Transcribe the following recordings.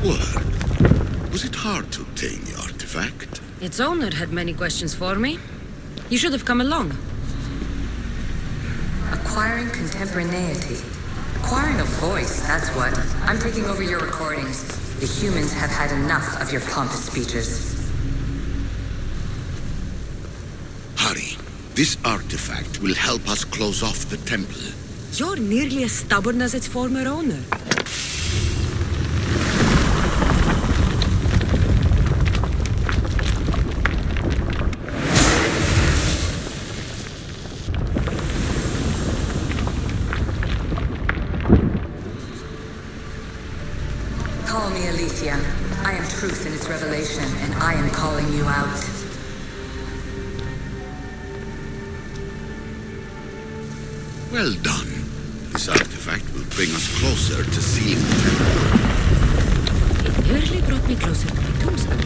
word. Was it hard to obtain the artifact? Its owner had many questions for me. You should have come along. Acquiring contemporaneity. Acquiring a voice, that's what. I'm taking over your recordings. The humans have had enough of your pompous speeches. Hurry. This artifact will help us close off the temple. You're nearly as stubborn as its former owner. Call me Aletheia. I am truth in its revelation, and I am calling you out. Well done. This artifact will bring us closer to seeing the temple. It nearly brought me closer to my tombstone.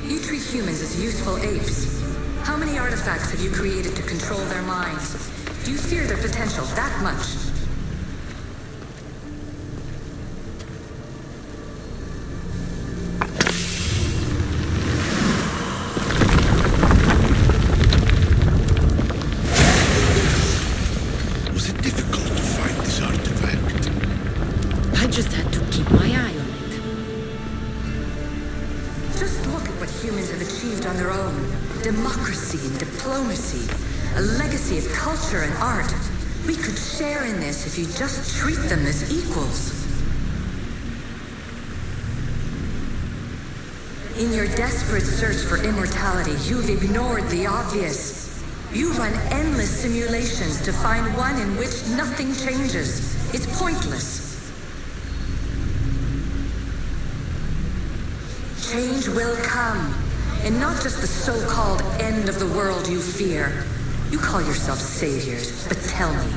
You treat humans as useful apes. How many artifacts have you created to control their minds? Do you fear their potential that much? Was it difficult to find this artifact? I just had to keep my eye on it. Just look at what humans have achieved on their own. Democracy and diplomacy. A legacy of culture and art. We could share in this if you just treat them as equals. In your desperate search for immortality, you've ignored the obvious. You run endless simulations to find one in which nothing changes. It's pointless. Change will come. And not just the so-called end of the world you fear. You call yourselves saviors, but tell me,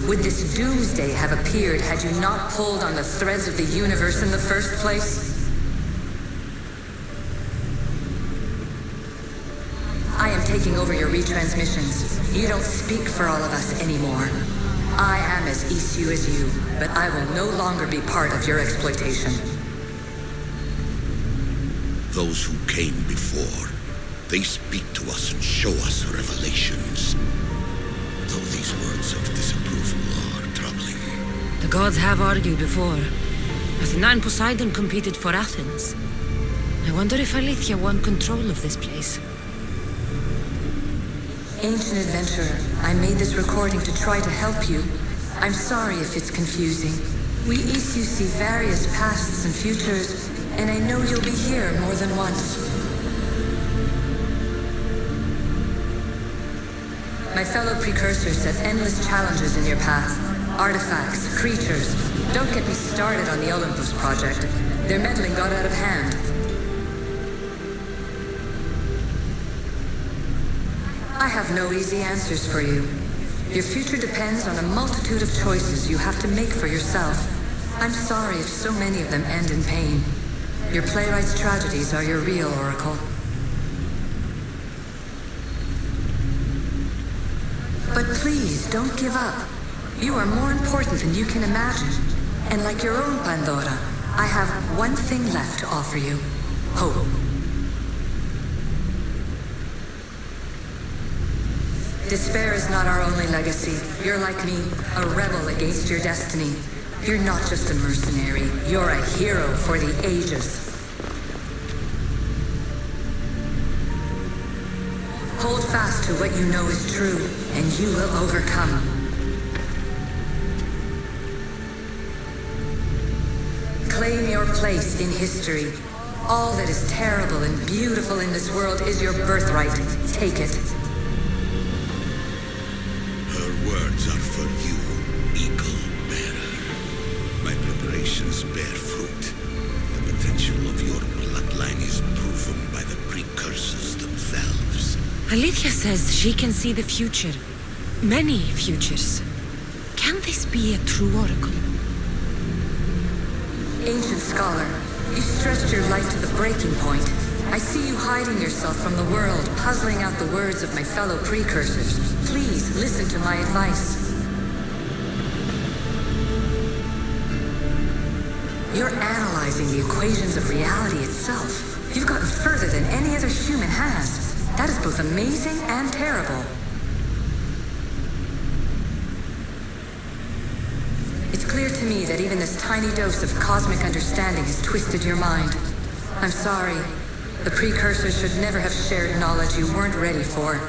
would this doomsday have appeared had you not pulled on the threads of the universe in the first place? I am taking over your retransmissions. You don't speak for all of us anymore. I am as issue as you, but I will no longer be part of your exploitation. Those who came before, they speak to us and show us revelations. Though these words of disapproval are troubling. The gods have argued before. Athena and Poseidon competed for Athens. I wonder if Aletheia won control of this place. Ancient adventurer, I made this recording to try to help you. I'm sorry if it's confusing. We Isu see various pasts and futures, and I know you'll be here more than once. My fellow precursors set endless challenges in your path. Artifacts, creatures. Don't get me started on the Olympus project. Their meddling got out of hand. I have no easy answers for you. Your future depends on a multitude of choices you have to make for yourself. I'm sorry if so many of them end in pain. Your playwright's tragedies are your real oracle. But please, don't give up. You are more important than you can imagine. And like your own Pandora, I have one thing left to offer you. Hope. Despair is not our only legacy. You're like me, a rebel against your destiny. You're not just a mercenary. You're a hero for the ages. Hold fast to what you know is true, and you will overcome. Claim your place in history. All that is terrible and beautiful in this world is your birthright. Take it. Her words are for you, Eagle Bearer. My preparations bear fruit. The potential of your bloodline is proven by the precursors themselves. Aletheia says she can see the future. Many futures. Can this be a true oracle? Ancient scholar, you stretched your life to the breaking point. I see you hiding yourself from the world, puzzling out the words of my fellow precursors. Please listen to my advice. You're analyzing the equations of reality itself. You've gotten further than any other human has. That is both amazing and terrible. It's clear to me that even this tiny dose of cosmic understanding has twisted your mind. I'm sorry. The precursors should never have shared knowledge you weren't ready for.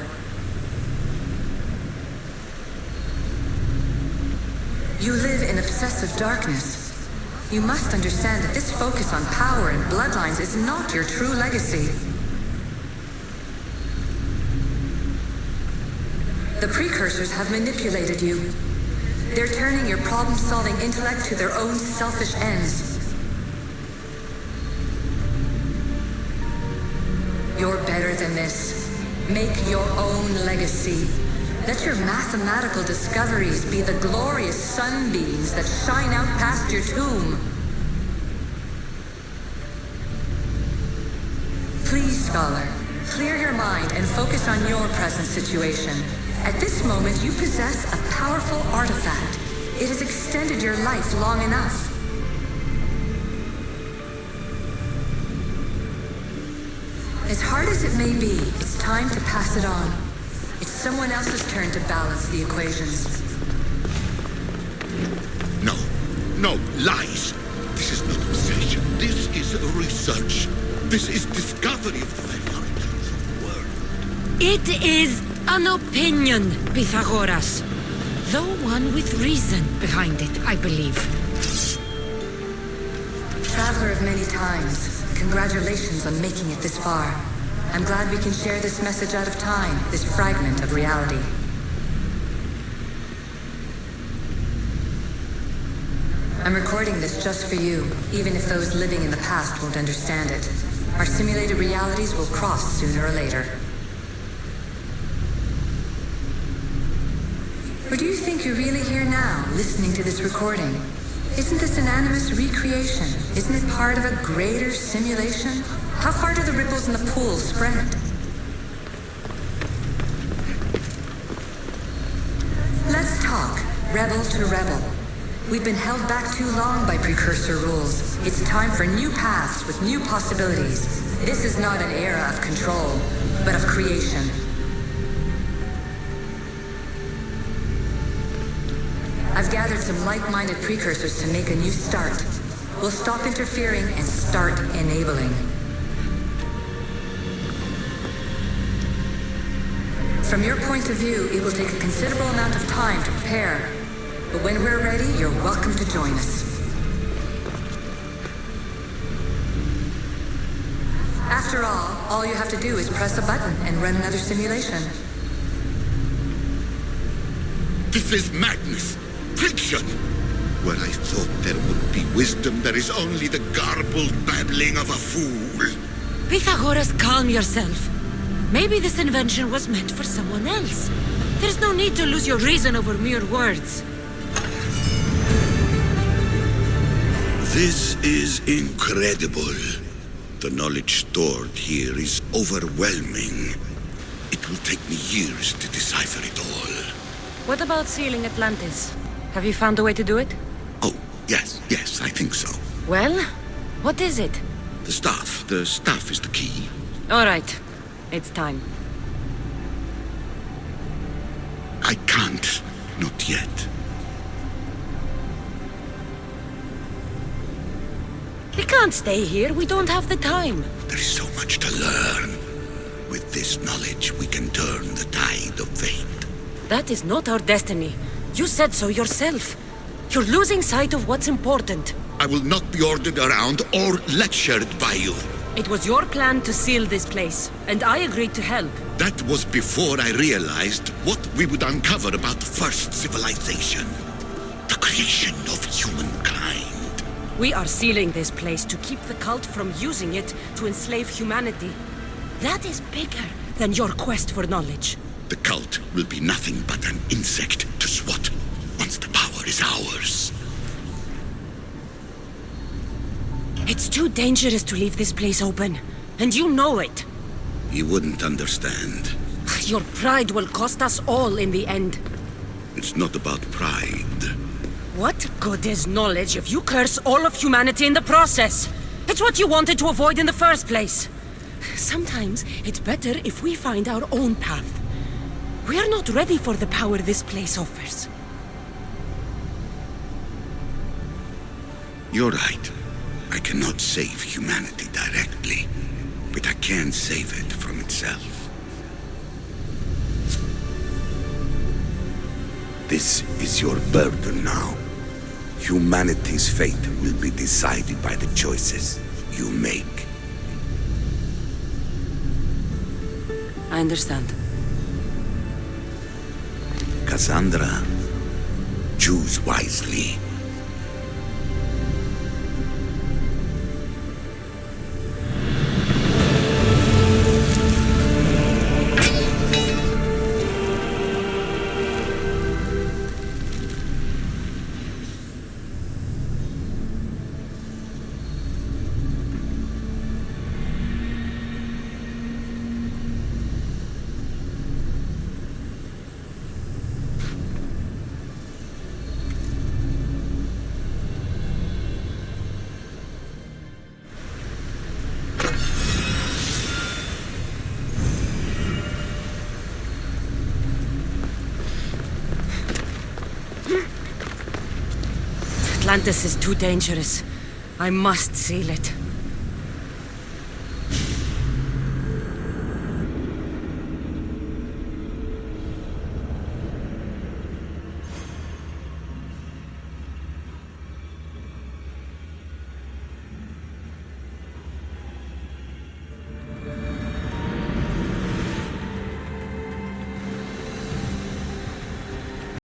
You live in obsessive darkness. You must understand that this focus on power and bloodlines is not your true legacy. The precursors have manipulated you. They're turning your problem-solving intellect to their own selfish ends. You're better than this. Make your own legacy. Let your mathematical discoveries be the glorious sunbeams that shine out past your tomb. Please, Scholar, clear your mind and focus on your present situation. At this moment, you possess a powerful artifact. It has extended your life long enough. As hard as it may be, it's time to pass it on. It's someone else's turn to balance the equations. No, lies. This is not obsession. This is research. This is discovery of the very origins of the world. It is an opinion, Pythagoras. Though one with reason behind it, I believe. Traveler of many times, congratulations on making it this far. I'm glad we can share this message out of time, this fragment of reality. I'm recording this just for you, even if those living in the past won't understand it. Our simulated realities will cross sooner or later. Or do you think you're really here now, listening to this recording? Isn't this an animus recreation? Isn't it part of a greater simulation? How far do the ripples in the pool spread? Let's talk, rebel to rebel. We've been held back too long by precursor rules. It's time for new paths with new possibilities. This is not an era of control, but of creation. I've gathered some like-minded precursors to make a new start. We'll stop interfering and start enabling. From your point of view, it will take a considerable amount of time to prepare. But when we're ready, you're welcome to join us. After all you have to do is press a button and run another simulation. This is madness. Fiction. Where I thought there would be wisdom, there is only the garbled babbling of a fool. Pythagoras, calm yourself. Maybe this invention was meant for someone else. There's no need to lose your reason over mere words. This is incredible. The knowledge stored here is overwhelming. It will take me years to decipher it all. What about sealing Atlantis? Have you found a way to do it? Oh, yes, I think so. Well, what is it? The staff is the key. All right, it's time. I can't, not yet. We can't stay here, we don't have the time. There is so much to learn. With this knowledge, we can turn the tide of fate. That is not our destiny. You said so yourself. You're losing sight of what's important. I will not be ordered around or lectured by you. It was your plan to seal this place, and I agreed to help. That was before I realized what we would uncover about the first civilization. The creation of humankind. We are sealing this place to keep the cult from using it to enslave humanity. That is bigger than your quest for knowledge. The cult will be nothing but an insect to swat once the power is ours. It's too dangerous to leave this place open. And you know it. You wouldn't understand. Your pride will cost us all in the end. It's not about pride. What good is knowledge if you curse all of humanity in the process? It's what you wanted to avoid in the first place. Sometimes it's better if we find our own path. We are not ready for the power this place offers. You're right. I cannot save humanity directly, but I can save it from itself. This is your burden now. Humanity's fate will be decided by the choices you make. I understand. Kassandra, choose wisely. Atlantis is too dangerous. I must seal it.